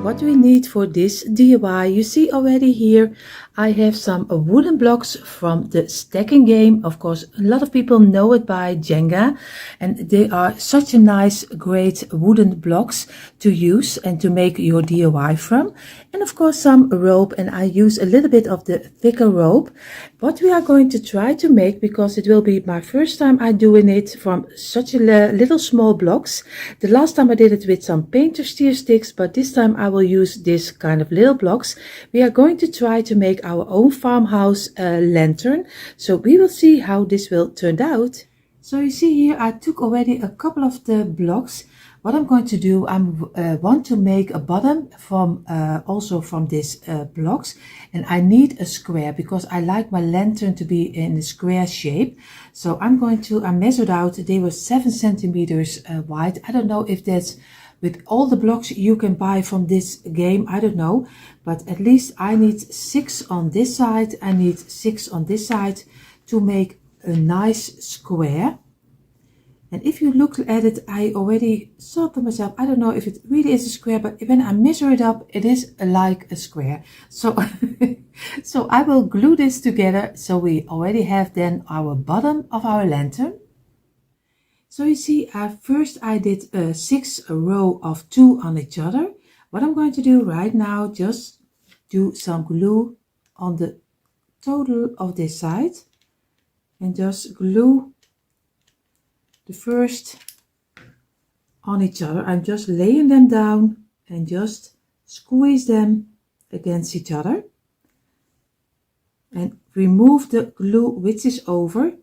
what we need for this DIY. You see already here I have some wooden blocks from the stacking game. Of course, a lot of people know it by Jenga, and they are such a nice, great wooden blocks to use and to make your DIY from. And of course some rope, and I use a little bit of the thicker rope. What we are going to try to make, because it will be my first time I doing it from such a little small blocks. The last time I did it with some painter steer sticks, but this time I will use this kind of little blocks. We are going to try to make our own farmhouse lantern. So we will see how this will turn out. So you see here I took already a couple of the blocks. What I'm going to do, I want to make a bottom from also from these blocks, and I need a square because I like my lantern to be in a square shape. So I measured out, they were 7 centimeters wide. I don't know if that's with all the blocks you can buy from this game, I don't know, but at least I need 6 on this side, I need 6 on this side to make a nice square. And if you look at it, I already thought to myself, I don't know if it really is a square, but when I measure it up, it is like a square. So, so I will glue this together. So we already have then our bottom of our lantern. So you see, first I did 6 row of 2 on each other. What I'm going to do right now, just do some glue on the total of this side. And just glue the first on each other. I'm just laying them down and just squeeze them against each other and remove the glue which is over.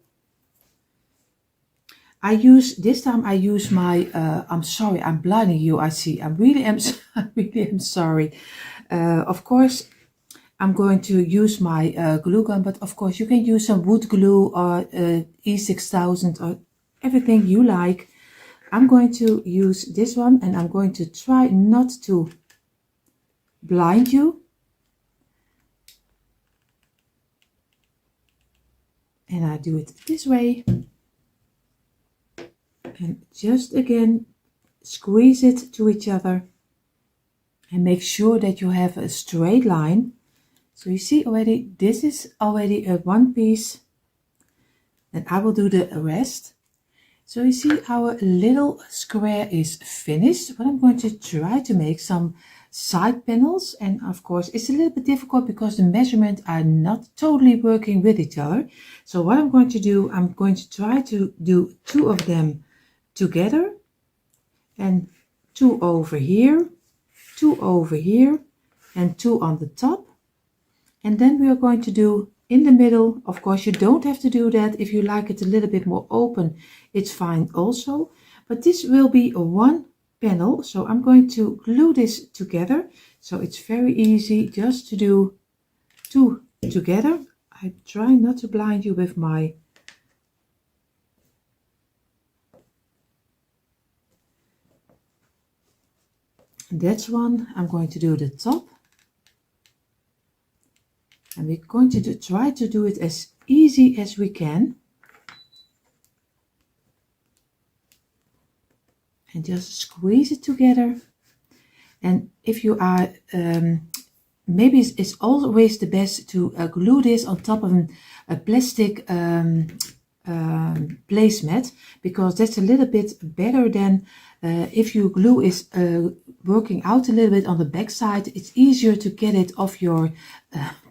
This time I use my I'm sorry, I'm blinding you, I see. I really am sorry. Of course I'm going to use my glue gun, but of course you can use some wood glue or E6000 or everything you like. I'm going to use this one, and I'm going to try not to blind you. And I do it this way. And just again, squeeze it to each other. And make sure that you have a straight line. So you see already, this is already a one piece. And I will do the rest. So you see our little square is finished. But I'm going to try to make some side panels. And of course it's a little bit difficult because the measurements are not totally working with each other. So what I'm going to do, I'm going to try to do 2 of them together. And 2 over here, 2 over here, and 2 on the top. And then we are going to do in the middle. Of course, you don't have to do that. If you like it a little bit more open, it's fine also. But this will be a one panel. So I'm going to glue this together. So it's very easy just to do 2 together. I try not to blind you with my that's one. I'm going to do the top. And we're going to try to do it as easy as we can. And just squeeze it together. And if you are, maybe it's always the best to glue this on top of a plastic placemat, because that's a little bit better than if you glue is working out a little bit on the back side. It's easier to get it off your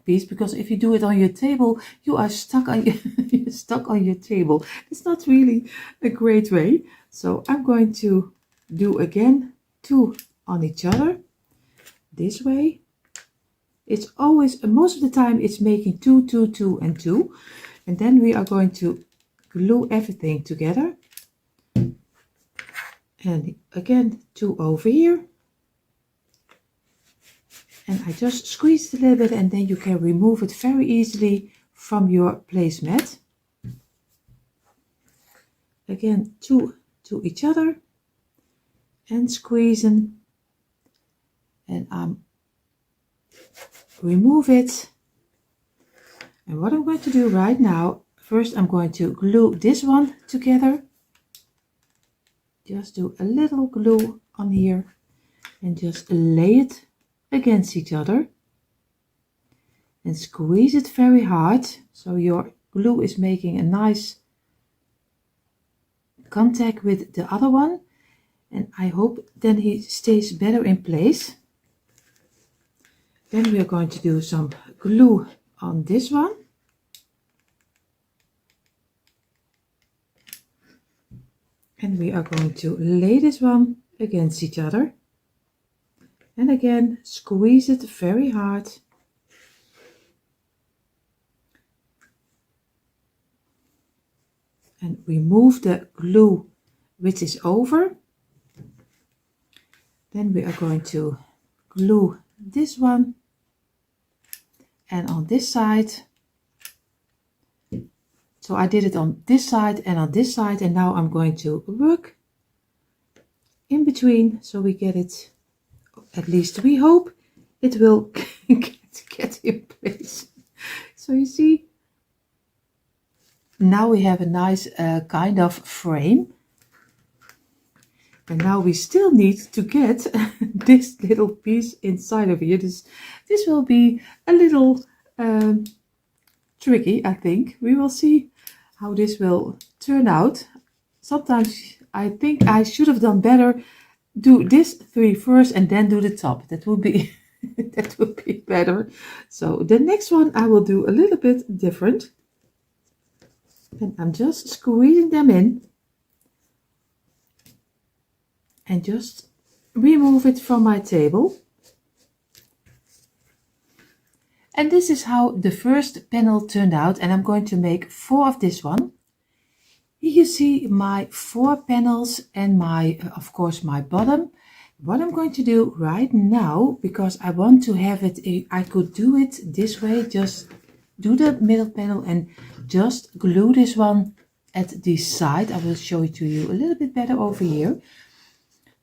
piece, because if you do it on your table, you are stuck on you're stuck on your table. It's not really a great way. So I'm going to do again 2 on each other this way. It's always, most of the time it's making 2, 2, 2 and 2, and then we are going to glue everything together. And again 2 over here. And I just squeeze it a little bit, and then you can remove it very easily from your placemat. Again 2 to each other and squeezing, and remove it. And what I'm going to do right now, first I'm going to glue this one together. Just do a little glue on here and just lay it against each other and squeeze it very hard so your glue is making a nice contact with the other one, and I hope then he stays better in place. Then we are going to do some glue on this one. And we are going to lay this one against each other. And again, squeeze it very hard. And remove the glue which is over. Then we are going to glue this one. And on this side. So I did it on this side and on this side, and now I'm going to work in between so we get it, at least we hope it will get in place. So you see, now we have a nice kind of frame. And now we still need to get this little piece inside of here. This will be a little tricky, I think. We will see how this will turn out. Sometimes I think I should have done better. Do this 3 first and then do the top. That would be that would be better. So the next one I will do a little bit different. And I'm just squeezing them in. And just remove it from my table. And this is how the first panel turned out, and I'm going to make 4 of this one. Here you see my 4 panels and my, of course, my bottom. What I'm going to do right now, because I want to have it, I could do it this way, just do the middle panel and just glue this one at the side. I will show it to you a little bit better over here.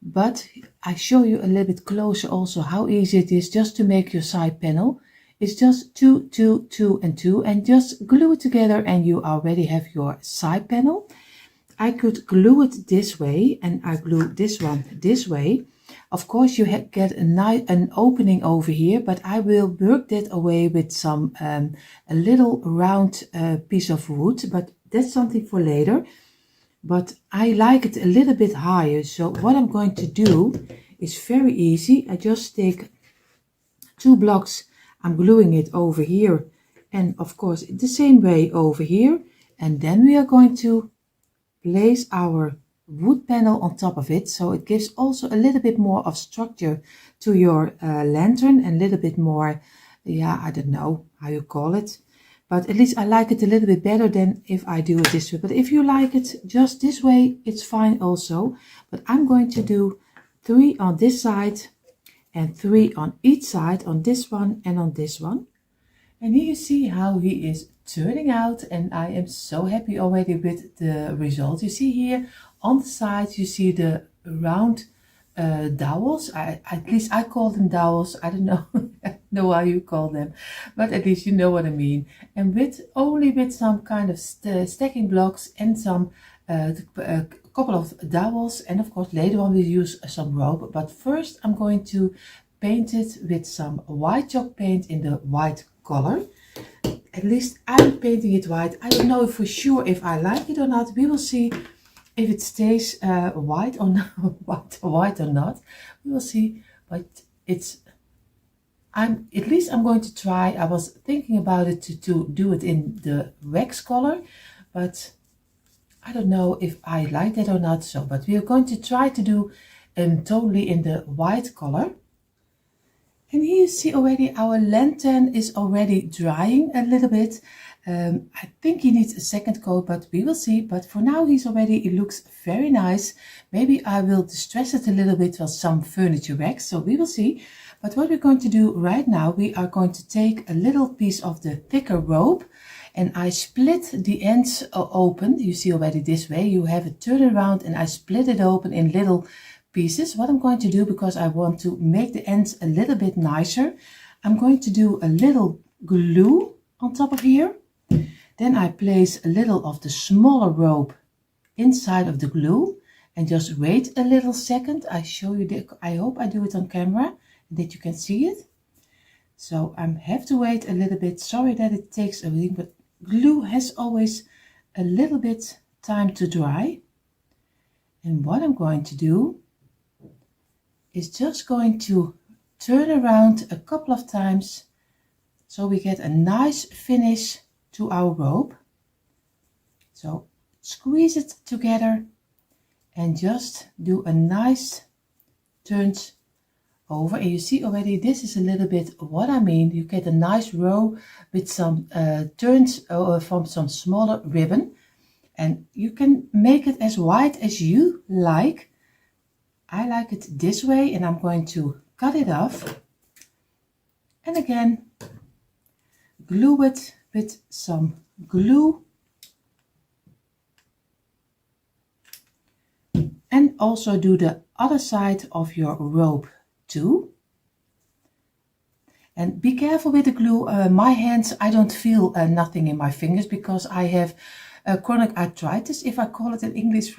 But I show you a little bit closer also how easy it is just to make your side panel. It's just 2, 2, 2 and 2, and just glue it together and you already have your side panel. I could glue it this way and I glue this one this way. Of course you get an opening over here, but I will work that away with some a little round piece of wood, but that's something for later. But I like it a little bit higher, so what I'm going to do is very easy. I just take 2 blocks, I'm gluing it over here, and of course the same way over here, and then we are going to place our wood panel on top of it, so it gives also a little bit more of structure to your lantern, and a little bit more, yeah, I don't know how you call it, but at least I like it a little bit better than if I do it this way. But if you like it just this way, it's fine also. But I'm going to do 3 on this side and 3 on each side, on this one and on this one. And here you see how he is turning out, and I am so happy already with the result. You see here on the side, you see the round dowels. At least I call them dowels. I don't know how you call them, but at least you know what I mean. And only with some kind of stacking blocks and some a couple of dowels, and of course later on we'll use some rope. But first I'm going to paint it with some white chalk paint in the white color. At least I'm painting it white. I don't know for sure if I like it or not. We will see if it stays white or not. White or not. We will see. But at least I'm going to try. I was thinking about it to do it in the wax color, but I don't know if I like that or not. So, but we are going to try to do totally in the white color. And here you see already our lantern is already drying a little bit. I think he needs a second coat, but we will see. But for now it looks very nice. Maybe I will distress it a little bit with some furniture wax, so we will see. But what we're going to do right now, we are going to take a little piece of the thicker rope, and I split the ends open. You see already this way, you have it turned around, and I split it open in little pieces. What I'm going to do, because I want to make the ends a little bit nicer, I'm going to do a little glue on top of here. Then I place a little of the smaller rope inside of the glue and just wait a little second. I show you I hope I do it on camera. that you can see it. So I have to wait a little bit. Sorry that it takes a week, but glue has always a little bit time to dry. And what I'm going to do is just going to turn around a couple of times so we get a nice finish to our rope. So squeeze it together and just do a nice turns over, and you see already this is a little bit what I mean. You get a nice row with some turns from some smaller ribbon, and you can make it as wide as you like. I like it this way, and I'm going to cut it off and again glue it with some glue, and also do the other side of your rope too. And be careful with the glue. My hands, I don't feel nothing in my fingers because I have chronic arthritis, if I call it in English,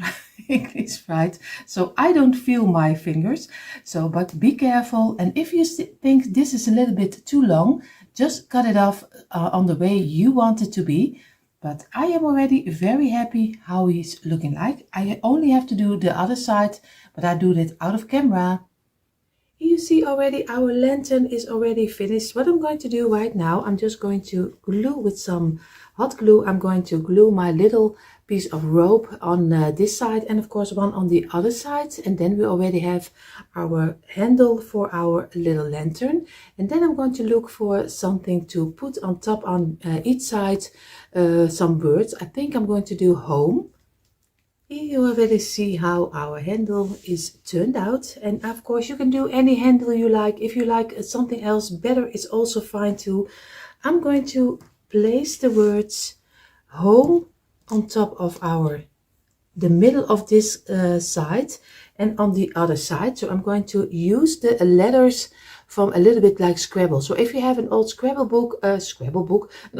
English right. So I don't feel my fingers. So, but be careful. And if you think this is a little bit too long, just cut it off on the way you want it to be. But I am already very happy how he's looking like. I only have to do the other side, but I do that out of camera. You see already our lantern is already finished. What I'm going to do right now, I'm just going to glue with some hot glue. I'm going to glue my little piece of rope on this side, and of course one on the other side, and then we already have our handle for our little lantern. And then I'm going to look for something to put on top on each side, some words. I think I'm going to do home. You already see how our handle is turned out, and of course you can do any handle you like. If you like something else better, it's also fine too. I'm going to place the words home on top of the middle of this side and on the other side. So I'm going to use the letters from a little bit like Scrabble. So if you have an old Scrabble book, an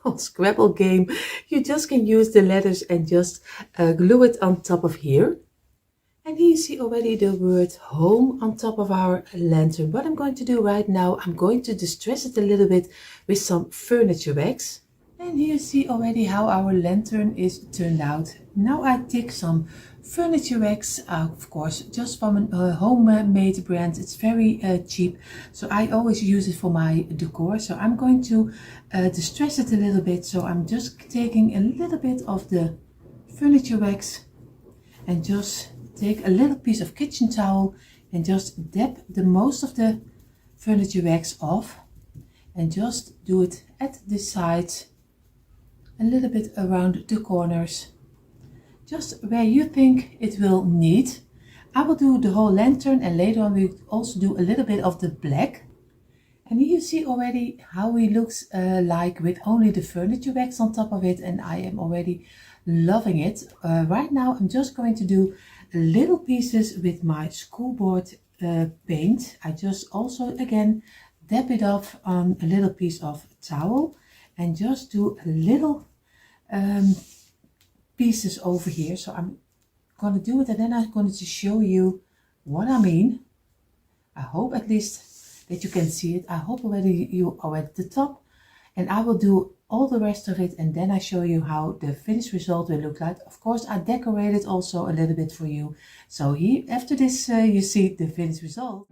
old Scrabble game, you just can use the letters and just glue it on top of here. And here you see already the word home on top of our lantern. What I'm going to do right now, I'm going to distress it a little bit with some furniture wax. And here you see already how our lantern is turned out. Now I take some furniture wax, of course, just from a homemade brand. It's very cheap, so I always use it for my decor. So I'm going to distress it a little bit. So I'm just taking a little bit of the furniture wax and just take a little piece of kitchen towel and just dab the most of the furniture wax off, and just do it at the sides, a little bit around the corners, just where you think it will need. I will do the whole lantern, and later on we also do a little bit of the black. And here you see already how he looks like with only the furniture wax on top of it, and I am already loving it. Right now I'm just going to do little pieces with my school board paint. I just also again dab it off on a little piece of towel and just do a little pieces over here. So I'm gonna do it, and then I'm going to show you what I mean. I hope at least that you can see it. I hope already you are at the top, and I will do all the rest of it, and then I show you how the finished result will look like. Of course I decorated also a little bit for you. So here after this you see the finished result.